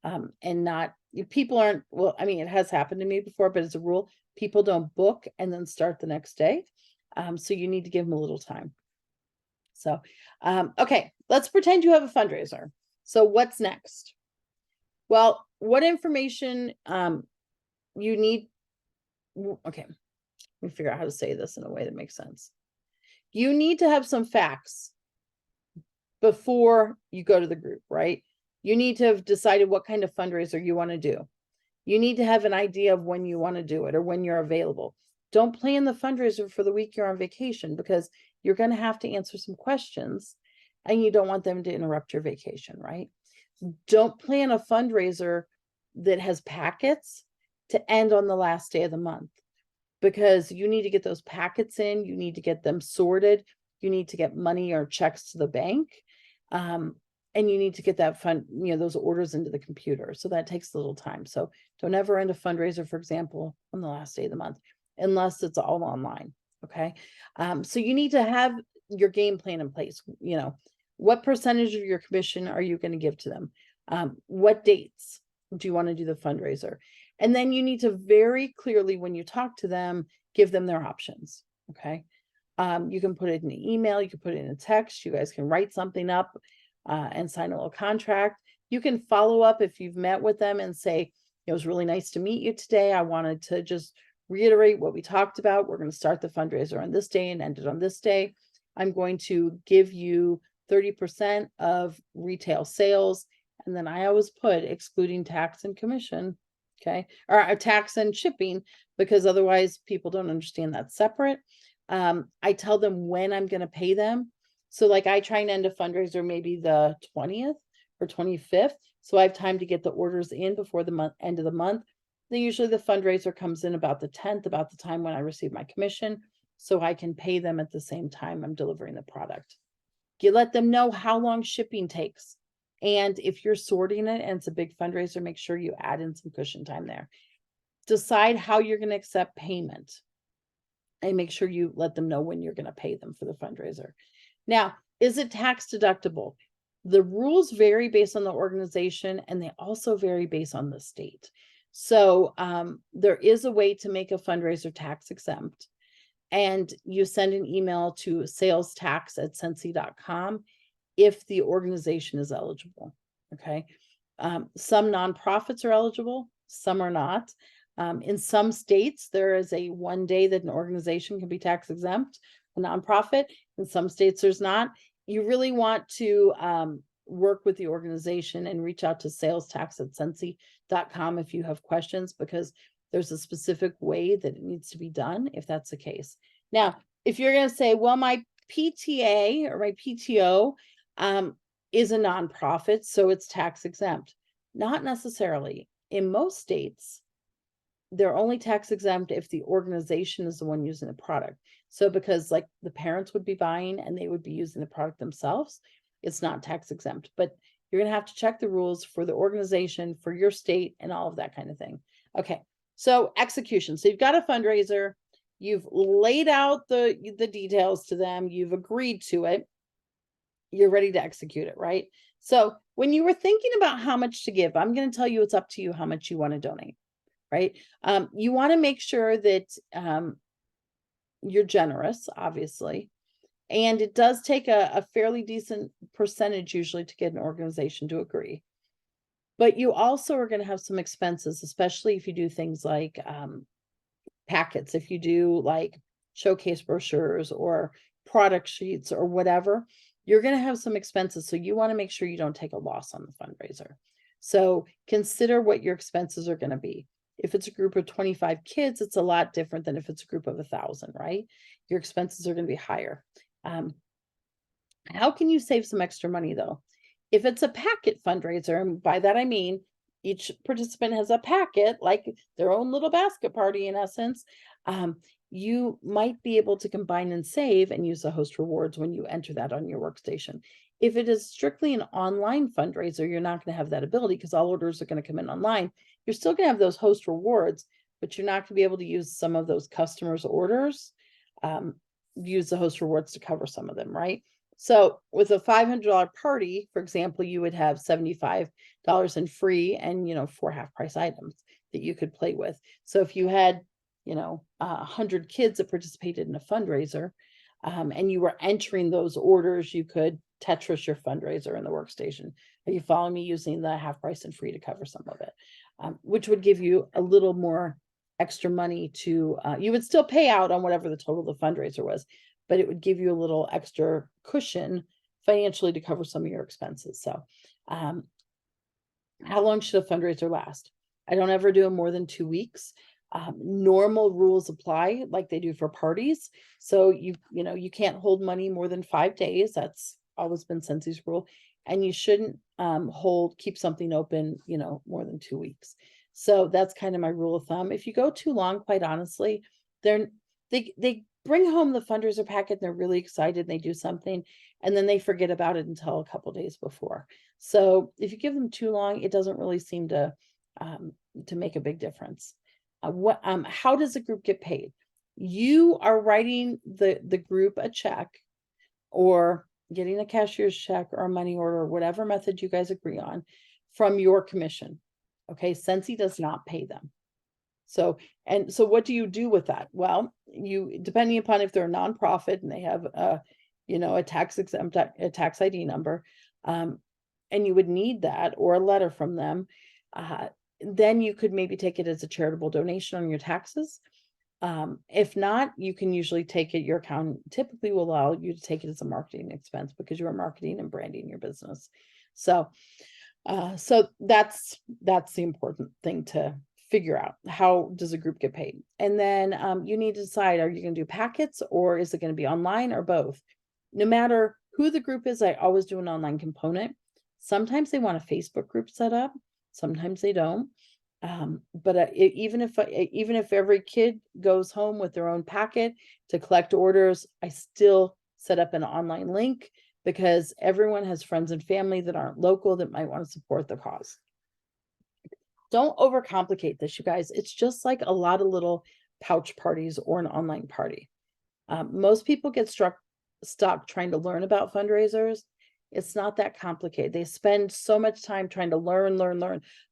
and not, people aren't, well, I mean, it has happened to me before, but as a rule, people don't book and then start the next day. So you need to give them a little time. So, okay, let's pretend you have a fundraiser. So what's next? Well, what information, you need, okay, let me figure out how to say this in a way that makes sense. You need to have some facts before you go to the group, right? You need to have decided what kind of fundraiser you want to do. You need to have an idea of when you want to do it or when you're available. Don't plan the fundraiser for the week you're on vacation, because you're going to have to answer some questions and you don't want them to interrupt your vacation, right? Don't plan a fundraiser that has packets to end on the last day of the month, because you need to get those packets in, you need to get them sorted, you need to get money or checks to the bank, and you need to get that fund, those orders into the computer. So that takes a little time. So don't ever end a fundraiser, for example, on the last day of the month, unless it's all online. Okay. So you need to have your game plan in place. What percentage of your commission are you going to give to them? What dates do you want to do the fundraiser? And then you need to very clearly, when you talk to them, give them their options. Okay. You can put it in an email, you can put it in a text, you guys can write something up and sign a little contract. You can follow up if you've met with them and say, it was really nice to meet you today. I wanted to just reiterate what we talked about. We're going to start the fundraiser on this day and end it on this day. I'm going to give you 30% of retail sales. And then I always put excluding tax and commission. Okay. Or tax and shipping, because otherwise people don't understand that's separate. I tell them when I'm going to pay them. So like I try and end a fundraiser maybe the 20th or 25th. So I have time to get the orders in before the end of the month. Then usually the fundraiser comes in about the 10th, about the time when I receive my commission. So I can pay them at the same time I'm delivering the product. You let them know how long shipping takes. And if you're sorting it and it's a big fundraiser, make sure you add in some cushion time there. Decide how you're going to accept payment. And make sure you let them know when you're going to pay them for the fundraiser. Now, is it tax deductible? The rules vary based on the organization, and they also vary based on the state. So there is a way to make a fundraiser tax exempt, and you send an email to salestax@sensi.com if the organization is eligible. Okay. Some nonprofits are eligible, some are not. In some states, there is a one day that an organization can be tax exempt, a nonprofit. In some states, there's not. You really want to work with the organization and reach out to salestax@sensi.com if you have questions, because there's a specific way that it needs to be done if that's the case. Now, if you're going to say, well, my PTA or my PTO is a nonprofit, so it's tax exempt. Not necessarily. In most states, they're only tax exempt if the organization is the one using the product. So because like the parents would be buying and they would be using the product themselves, it's not tax exempt. But you're going to have to check the rules for the organization, for your state, and all of that kind of thing. Okay, so execution. So you've got a fundraiser, you've laid out the details to them, you've agreed to it, you're ready to execute it, right? So when you were thinking about how much to give, I'm going to tell you it's up to you how much you want to donate. Right? You want to make sure that you're generous, obviously. And it does take a fairly decent percentage usually to get an organization to agree. But you also are going to have some expenses, especially if you do things like packets, if you do like showcase brochures or product sheets or whatever, you're going to have some expenses. So you want to make sure you don't take a loss on the fundraiser. So consider what your expenses are going to be. If it's a group of 25 kids, it's a lot different than if it's a group of 1,000, right? Your expenses are going to be higher. How can you save some extra money though? If it's a packet fundraiser, and by that I mean each participant has a packet, like their own little basket party in essence, you might be able to combine and save and use the host rewards when you enter that on your workstation. If it is strictly an online fundraiser, you're not going to have that ability because all orders are going to come in online. You're still going to have those host rewards, but you're not going to be able to use some of those customers' orders. use the host rewards to cover some of them, right? So with a $500 party, for example, you would have $75 in free and, 4 half price items that you could play with. So if you had, 100 kids that participated in a fundraiser, and you were entering those orders, you could Tetris your fundraiser in the workstation. Are you following me, using the half price and free to cover some of it, which would give you a little more extra money to, you would still pay out on whatever the total of the fundraiser was, but it would give you a little extra cushion financially to cover some of your expenses. So, how long should a fundraiser last? I don't ever do them more than 2 weeks. Normal rules apply like they do for parties. So you can't hold money more than 5 days. That's always been Scentssy's rule. And you shouldn't keep something open, more than 2 weeks. So that's kind of my rule of thumb. If you go too long, quite honestly, they bring home the fundraiser packet and they're really excited and they do something and then they forget about it until a couple days before. So if you give them too long, it doesn't really seem to make a big difference. How does the group get paid? You are writing the group a check or getting a cashier's check or a money order, whatever method you guys agree on, from your commission. Okay, Scentsy does not pay them. So what do you do with that? Well, you, depending upon if they're a nonprofit and they have a tax exempt, a tax ID number, and you would need that or a letter from them, then you could maybe take it as a charitable donation on your taxes. If not, you can usually take it, your accountant typically will allow you to take it as a marketing expense because you are marketing and branding your business. So that's the important thing to figure out. How does a group get paid? And then you need to decide, are you going to do packets or is it going to be online or both? No matter who the group is, I always do an online component. Sometimes they want a Facebook group set up. Sometimes they don't. But even if every kid goes home with their own packet to collect orders, I still set up an online link because everyone has friends and family that aren't local that might want to support the cause. Don't overcomplicate this, you guys. It's just like a lot of little pouch parties or an online party. Most people get stuck trying to learn about fundraisers. It's not that complicated. They spend so much time trying to learn,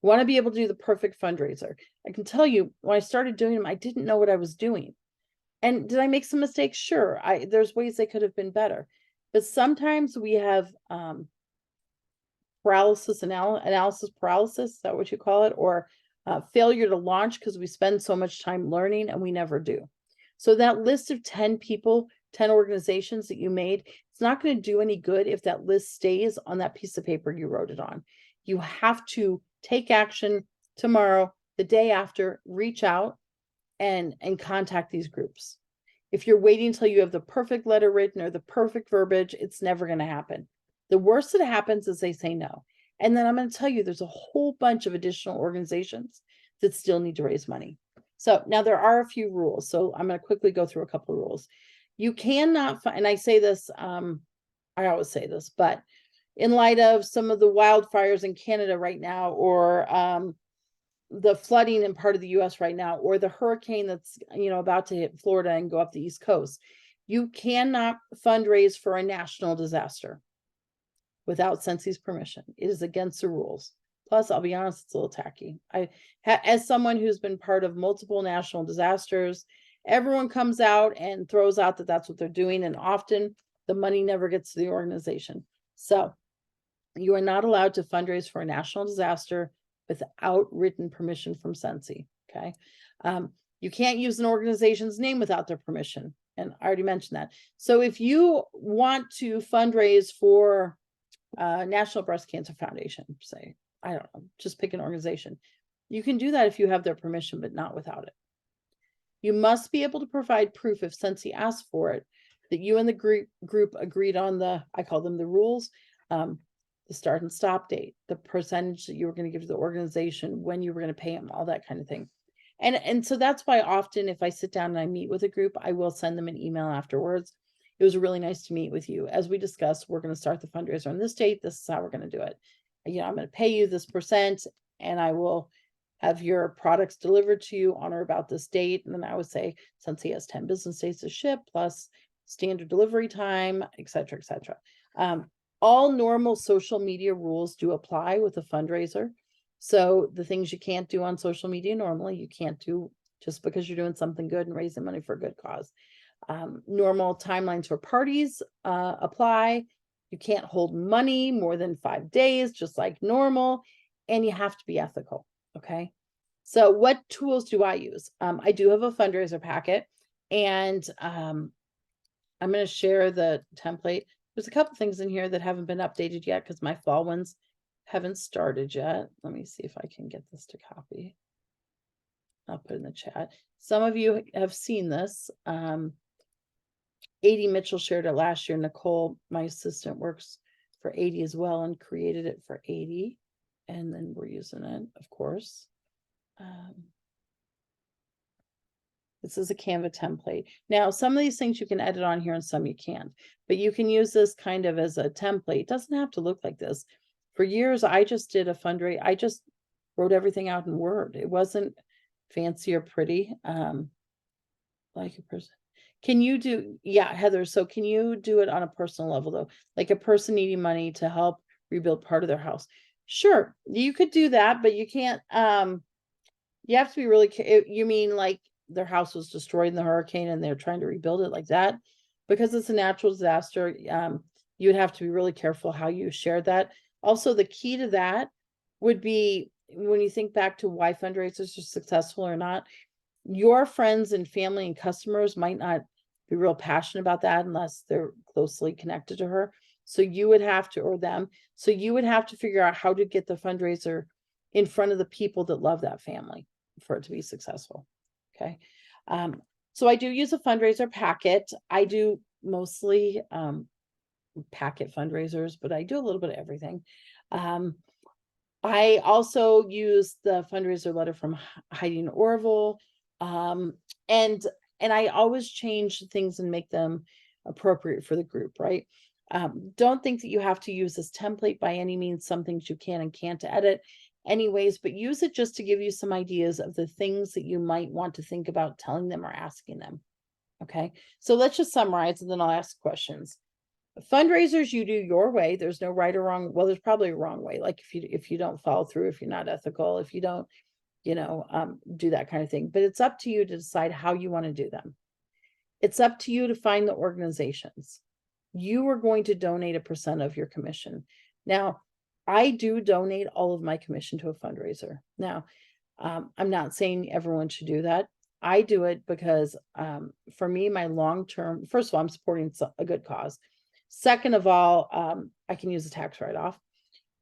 want to be able to do the perfect fundraiser. I can tell you, when I started doing them, I didn't know what I was doing. And did I make some mistakes? Sure. There's ways they could have been better. But sometimes we have analysis paralysis, is that what you call it? Or failure to launch because we spend so much time learning and we never do. So that list of 10 people, 10 organizations that you made, it's not going to do any good if that list stays on that piece of paper you wrote it on. You have to take action tomorrow, the day after, reach out and contact these groups. If you're waiting until you have the perfect letter written or the perfect verbiage, it's never going to happen. The worst that happens is they say no. And then I'm going to tell you, there's a whole bunch of additional organizations that still need to raise money. So now there are a few rules. So I'm going to quickly go through a couple of rules. You cannot find, and I say this, I always say this, but in light of some of the wildfires in Canada right now, or the flooding in part of the US right now, or the hurricane that's, about to hit Florida and go up the East Coast, you cannot fundraise for a national disaster without Scentssy's permission. It is against the rules. Plus, I'll be honest, it's a little tacky. As someone who's been part of multiple national disasters, everyone comes out and throws out that that's what they're doing. And often the money never gets to the organization. So you are not allowed to fundraise for a national disaster without written permission from Scentsy. Okay. You can't use an organization's name without their permission. And I already mentioned that. So if you want to fundraise for National Breast Cancer Foundation, say, I don't know, just pick an organization. You can do that if you have their permission, but not without it. You must be able to provide proof if Scentsy asks for it, that you and the group agreed on I call them the rules, the start and stop date, the percentage that you were going to give to the organization, when you were going to pay them, all that kind of thing. And so that's why often if I sit down and I meet with a group, I will send them an email afterwards. It was really nice to meet with you. As we discussed, we're going to start the fundraiser on this date. This is how we're going to do it. I'm going to pay you this percent and I will have your products delivered to you on or about this date. And then I would say, since he has 10 business days to ship, plus standard delivery time, et cetera, et cetera. All normal social media rules do apply with a fundraiser. So the things you can't do on social media normally, you can't do just because you're doing something good and raising money for a good cause. Normal timelines for parties apply. You can't hold money more than 5 days, just like normal, and you have to be ethical. Okay. So what tools do I use? I do have a fundraiser packet, and I'm going to share the template. There's a couple things in here that haven't been updated yet because my fall ones haven't started yet. Let me see if I can get this to copy. I'll put in the chat. Some of you have seen this. 80 Mitchell shared it last year. Nicole, my assistant, works for 80 as well and created it for 80. And then we're using it, of course. This is a Canva template. Now, some of these things you can edit on here and some you can't, but you can use this kind of as a template. It doesn't have to look like this. For years, I just did a fundraiser. I just wrote everything out in Word. It wasn't fancy or pretty. Like a person. Can you do, yeah, Heather, so can you do it on a personal level though? Like a person needing money to help rebuild part of their house? Sure, you could do that, but you can't, you have to be really, you mean like their house was destroyed in the hurricane and they're trying to rebuild it like that? Because it's a natural disaster, you would have to be really careful how you share that. Also, the key to that would be when you think back to why fundraisers are successful or not, your friends and family and customers might not be real passionate about that unless they're closely connected to her. So you would have to, or them. So you would have to figure out how to get the fundraiser in front of the people that love that family for it to be successful. Okay. So I do use a fundraiser packet. I do mostly packet fundraisers, but I do a little bit of everything. I also use the fundraiser letter from Heidi and Orville. And I always change things and make them appropriate for the group, right? Don't think that you have to use this template by any means. Some things you can and can't edit anyways, but use it just to give you some ideas of the things that you might want to think about telling them or asking them. Okay, so let's just summarize and then I'll ask questions. Fundraisers you do your way. There's no right or wrong. Well, there's probably a wrong way. Like if you don't follow through, if you're not ethical, if you don't, do that kind of thing. But it's up to you to decide how you want to do them. It's up to you to find the organizations. You are going to donate 1% of your commission. Now, I do donate all of my commission to a fundraiser. Now, I'm not saying everyone should do that. I do it because for me, my long-term, first of all, I'm supporting a good cause. Second of all, I can use a tax write-off.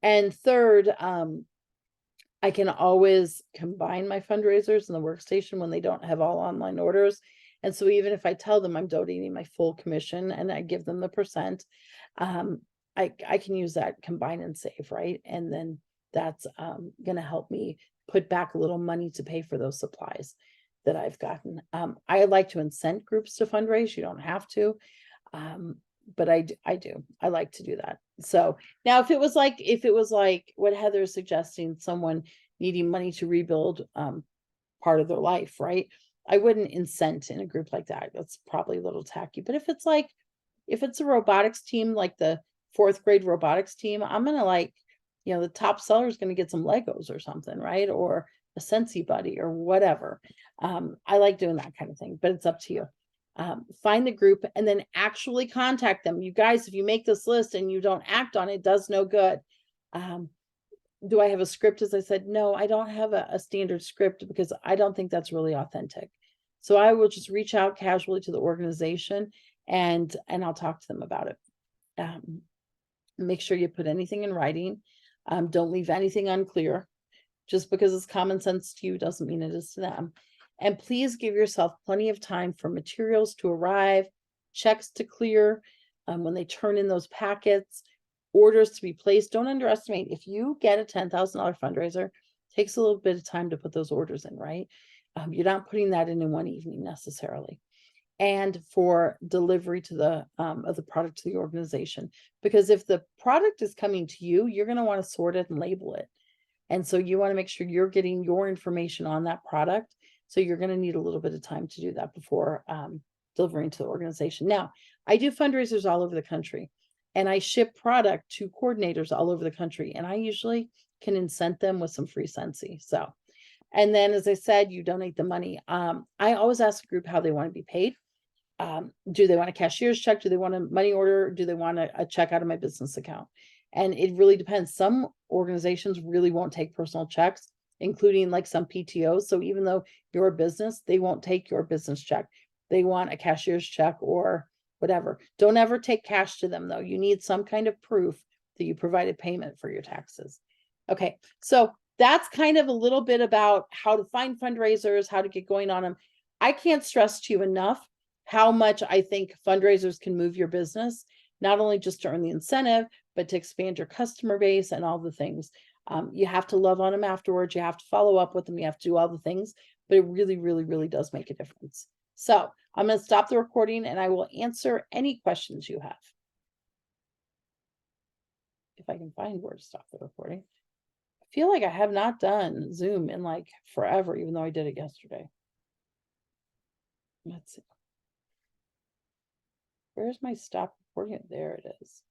And third, I can always combine my fundraisers in the workstation when they don't have all online orders. And so even if I tell them I'm donating my full commission and I give them the percent, I can use that combine and save, right? And then that's going to help me put back a little money to pay for those supplies that I've gotten. I like to incent groups to fundraise. You don't have to, but I do. I like to do that. So now if it was like what Heather is suggesting, someone needing money to rebuild part of their life, right? I wouldn't incent in a group like that. That's probably a little tacky. But if it's a robotics team, like the 4th grade robotics team, I'm going to the top seller is going to get some Legos or something, right? Or a Sensi Buddy or whatever. I like doing that kind of thing, but it's up to you. Find the group and then actually contact them. You guys, if you make this list and you don't act on it, does no good. Do I have a script? As I said, no, I don't have a standard script because I don't think that's really authentic. So I will just reach out casually to the organization and I'll talk to them about it. Make sure you put anything in writing. Don't leave anything unclear. Just because it's common sense to you doesn't mean it is to them. And please give yourself plenty of time for materials to arrive, checks to clear when they turn in those packets, orders to be placed. Don't underestimate. If you get a $10,000 fundraiser, it takes a little bit of time to put those orders in, right? You're not putting that in one evening necessarily. And for delivery to the of the product to the organization. Because if the product is coming to you, you're going to want to sort it and label it. And so you want to make sure you're getting your information on that product. So you're going to need a little bit of time to do that before delivering to the organization. Now, I do fundraisers all over the country, and I ship product to coordinators all over the country, and I usually can incent them with some free Scentsy. So, and then as I said, you donate the money. I always ask a group how they want to be paid. Do they want a cashier's check? Do they want a money order? Do they want a check out of my business account? And it really depends. Some organizations really won't take personal checks, including like some PTOs. So even though you're a business, they won't take your business check. They want a cashier's check or whatever. Don't ever take cash to them though. You need some kind of proof that you provided payment for your taxes. Okay, so that's kind of a little bit about how to find fundraisers, how to get going on them. I can't stress to you enough how much I think fundraisers can move your business, not only just to earn the incentive, but to expand your customer base and all the things. You have to love on them afterwards. You have to follow up with them. You have to do all the things, but it really, really, really does make a difference. So I'm going to stop the recording and I will answer any questions you have. If I can find where to stop the recording. I feel like I have not done Zoom in like forever, even though I did it yesterday. Let's see. Where's my stop recording? There it is.